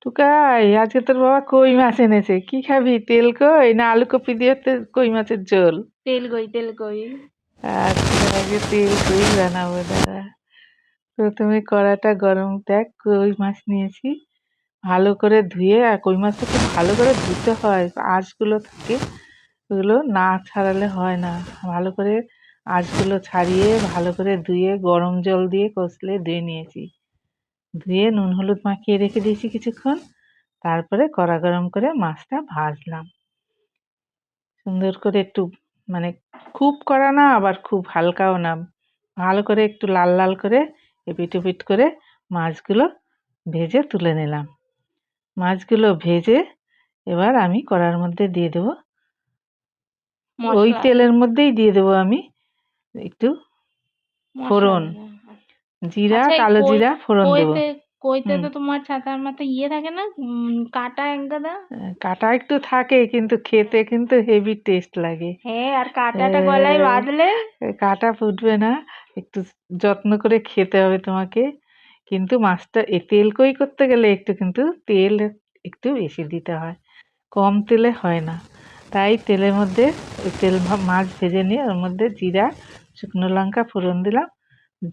টুকাই, আজকে তোর বাবা কই মাছ এনেছে, কি খাবি? তেল কই না আলু কপি দিয়ে কই মাছের ঝোল? তেল কই, তেল কই। আচ্ছা, আজকে তেল কই বানাবো, দাদা। প্রথমে কড়াটা গরম, দেখ কই মাছ নিয়েছি, ভালো করে ধুয়ে। আর কই মাছটা খুব ভালো করে ধুতে হয়, আঁশগুলো থাকে, ওগুলো না ছাড়ালে হয় না। ভালো করে আঁশগুলো ছাড়িয়ে ভালো করে ধুয়ে গরম জল দিয়ে কষলে ধুয়ে নিয়েছি। ধুয়ে নুন হলুদ মাখিয়ে রেখে দিয়েছি কিছুক্ষণ। তারপরে কড়া গরম করে মাছটা ভাজলাম সুন্দর করে, একটু মানে খুব কড়া না আবার খুব হালকাও না, ভালো করে একটু লাল লাল করে এপিট ওপিট করে মাছগুলো ভেজে তুলে নিলাম। মাছগুলো ভেজে এবার আমি কড়ার মধ্যে দিয়ে দেবো, ওই মশলা তেলের মধ্যেই দিয়ে দেবো আমি একটু মশলা ফোড়ন, দেবে। জিরা, আচ্ছা, এই কালো জিরা ফোড়ন দেবো। কইতে কইতে হুম, তো তোমার ছাতার মাথা ইয়ে থাকে না, কাটা একগাদা। কাটা একটু থাকে কিন্তু খেতে কিন্তু হেভি টেস্ট লাগে। হ্যাঁ, আর কাঁটাটা গলায় বাঁধলে। কাঁটা ফুটবে না, একটু যত্ন করে খেতে হবে তোমাকে। কিন্তু মাছটা তেল কই করতে গেলে একটু কিন্তু তেল একটু বেশি দিতে হয়, কম তেলে হয় না। তাই তেলের মধ্যে ওই মাছ ভেজে নিয়ে ওর মধ্যে জিরা, শুকনো লঙ্কা ফোড়ন দিলাম,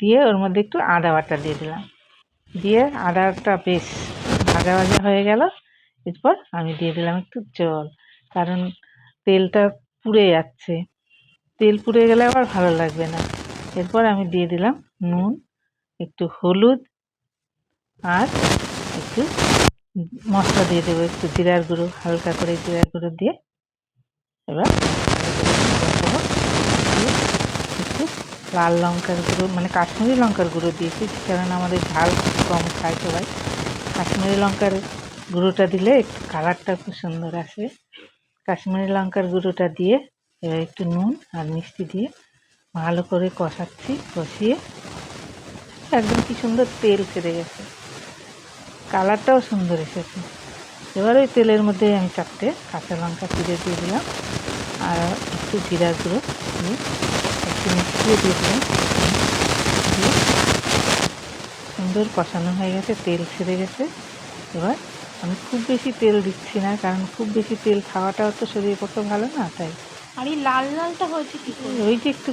দিয়ে ওর মধ্যে একটু আদা বাটা দিয়ে দিলাম, দিয়ে আদাটা বেশ ভাজা ভাজা হয়ে গেল। এরপর আমি দিয়ে দিলাম একটু জল, কারণ তেলটা পুড়ে যাচ্ছে, তেল পুড়ে গেলে আবার ভালো লাগবে না। এরপর আমি দিয়ে দিলাম নুন, একটু হলুদ, আর একটু মশলা দিয়ে দেবো, একটু জিরার গুঁড়ো, হালকা করে জিরার গুঁড়ো দিয়ে এবার ভালো করে দিয়ে একটু লাল লঙ্কার গুঁড়ো, মানে কাশ্মীরি লঙ্কার গুঁড়ো দিয়েছি, কারণ আমাদের ঝাল কম খায় সবাই। কাশ্মীরি লঙ্কার গুঁড়োটা দিলে একটু কালারটা খুব সুন্দর আসে। কাশ্মীরি লঙ্কার গুঁড়োটা দিয়ে এবার একটু নুন আর মিষ্টি দিয়ে ভালো করে কষাচ্ছি, কষিয়ে একদম কি সুন্দর তেল ছেড়ে গেছে, কালারটাও সুন্দর এসেছে। এবার ওই তেলের মধ্যে আমি 4টে কাঁচা লঙ্কা চিড়ে দিয়ে দিলাম, আর একটু জিরার গুঁড়ো দিয়ে একটু মিশিয়ে দিয়ে দিলাম, দিয়ে সুন্দর কষানো হয়ে গেছে, তেল ছেড়ে গেছে। এবার আমি খুব বেশি তেল দিচ্ছি না, কারণ খুব বেশি তেল খাওয়াটাও তো শরীরের পক্ষে ভালো না। তাই আর এই লাল লালটা হয়েছে কি করে? ওই যে একটু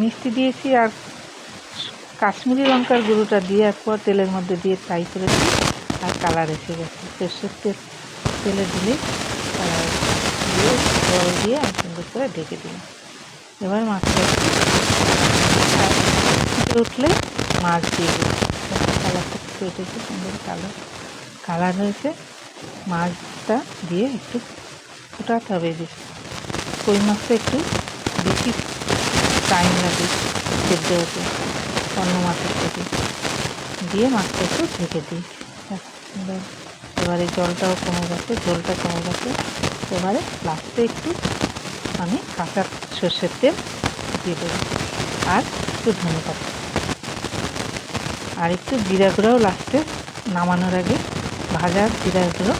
মিষ্টি দিয়েছি আর কাশ্মীরি লঙ্কার গুঁড়োটা দিয়ে একবার তেলের মধ্যে দিয়ে ফ্রাই করে দিই, আর কালার এসে গেছে। সর্ষের তেলে দিলে কালার দিয়ে জল দিয়ে আমি সুন্দর করে ঢেকে দিলাম। এবার মাছটা ফুটে উঠলে মাছ দিয়ে দিই, কালারটা ফুটে উঠেছে, সুন্দর কালার হয়েছে। মাছটা দিয়ে একটু ফোটাতে হবে বেশি, কই মাছটা একটু বেশি টাইম লাগে সেদ্ধ হতে অন্য মাছের থেকে। দিয়ে মাছটা একটু ঢেকে দিই। এবারে জলটাও কমে গেছে, ঝোলটা কমে গেছে। এবারে লাস্টে একটু আমি কাঁচা সর্ষের তেল দিয়ে দেবো, আর একটু ধনে পাতা, আর একটু জিরা গুঁড়োও লাস্টে নামানোর আগে ভাজা জিরা গুঁড়ো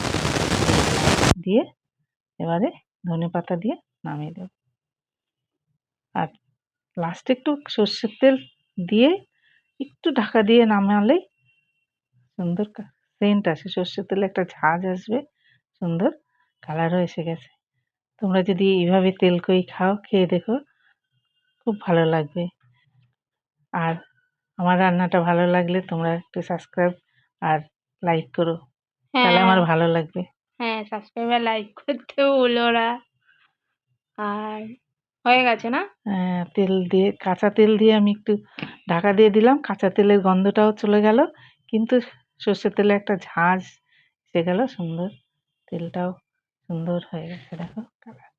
দিয়ে এবারে ধনে পাতা দিয়ে নামিয়ে দেবো। আর লাস্টে একটু সর্ষের তেল দিয়ে একটু ঢাকা দিয়ে নামালেই সুন্দর সেন্ট আসে, সর্ষের তেলে একটা ঝাঁঝ আসবে, সুন্দর কালারও এসে গেছে। তোমরা যদি এইভাবে তেল কই খাও, খেয়ে দেখো, খুব ভালো লাগবে। আর আমার রান্নাটা ভালো লাগলে তোমরা একটু সাবস্ক্রাইব আর লাইক করো, তাহলে হ্যাঁ, আমার ভালো লাগবে। হ্যাঁ, সাবস্ক্রাইব আর লাইক করতে ভুলো না। আর হয়ে গেছে না? তেল দিয়ে, কাঁচা তেল দিয়ে আমি একটু ঢাকা দিয়ে দিলাম, কাঁচা তেলের গন্ধটাও চলে গেল, কিন্তু সর্ষের তেলে একটা ঝাঁঝ এসে গেল, সুন্দর তেলটাও সুন্দর হয়ে গেছে, দেখো কালার।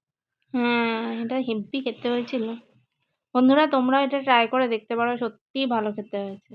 হ্যাঁ, এটা হেব্বি খেতে হয়েছিল। বন্ধুরা, তোমরা এটা ট্রাই করে দেখতে পারো, সত্যিই ভালো খেতে হয়েছে।